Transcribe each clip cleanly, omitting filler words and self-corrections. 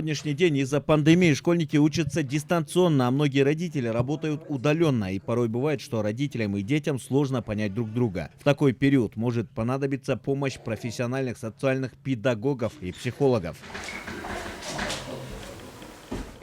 Сегодняшний день из-за пандемии школьники учатся дистанционно, а многие родители работают удаленно. И порой бывает, что родителям и детям сложно понять друг друга. В такой период может понадобиться помощь профессиональных социальных педагогов и психологов.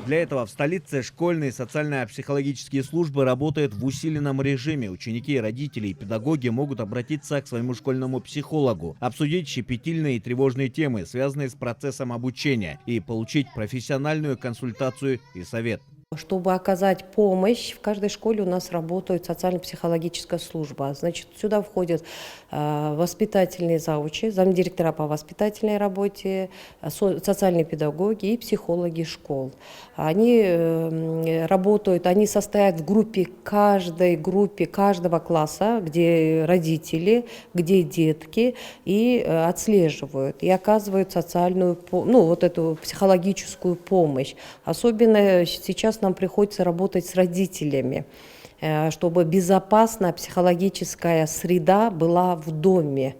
Для этого в столице школьные социально-психологические службы работают в усиленном режиме. Ученики, родители и педагоги могут обратиться к своему школьному психологу, обсудить щепетильные и тревожные темы, связанные с процессом обучения, и получить профессиональную консультацию и совет. Чтобы оказать помощь, в каждой школе у нас работает социально-психологическая служба. Значит, сюда входят воспитательные завучи, замдиректора по воспитательной работе, социальные педагоги и психологи школ. Они работают, они состоят в группе каждого класса, где родители, где детки, и отслеживают, и оказывают социальную, эту психологическую помощь. Особенно сейчас нам приходится работать с родителями, чтобы безопасная психологическая среда была в доме.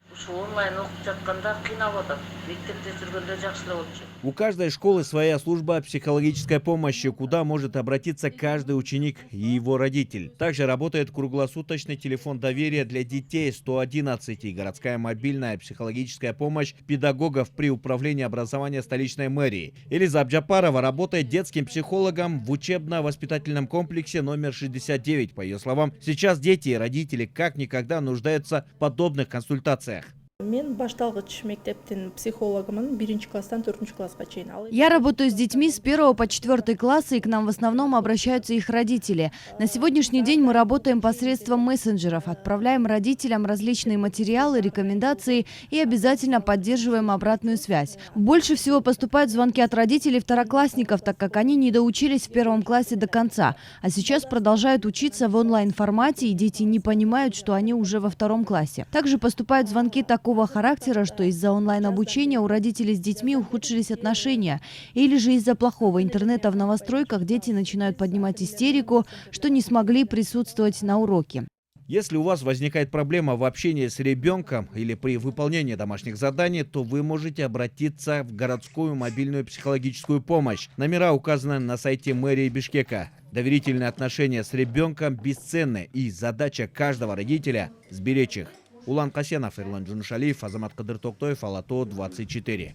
У каждой школы своя служба психологической помощи, куда может обратиться каждый ученик и его родитель. Также работает круглосуточный телефон доверия для детей 111 и городская мобильная психологическая помощь педагогов при управлении образования столичной мэрии. Элиза Абджапарова работает детским психологом в учебно-воспитательном комплексе номер 69. По ее словам, сейчас дети и родители как никогда нуждаются в подобных консультациях. Мен башталгыч мектептин психологымын, 1 класстан 4 класска чейин. Я работаю с детьми с 1 по 4 класс, и к нам в основном обращаются их родители. На сегодняшний день мы работаем посредством мессенджеров, отправляем родителям различные материалы, рекомендации и обязательно поддерживаем обратную связь. Больше всего поступают звонки от родителей второклассников, так как они не доучились в 1 классе до конца, а сейчас продолжают учиться в онлайн-формате, и дети не понимают, что они уже во 2 классе. Также поступают звонки такого характера, что из-за онлайн-обучения у родителей с детьми ухудшились отношения, или же из-за плохого интернета в новостройках дети начинают поднимать истерику, что не смогли присутствовать на уроке. Если у вас возникает проблема в общении с ребенком или при выполнении домашних заданий, то вы можете обратиться в городскую мобильную психологическую помощь. Номера указаны на сайте мэрии Бишкека. Доверительные отношения с ребенком бесценны, и задача каждого родителя – сберечь их. Улан Касенов, Ирлан Джуншалиев, Азамат Кадыр Токтоев, Ала-То, 24.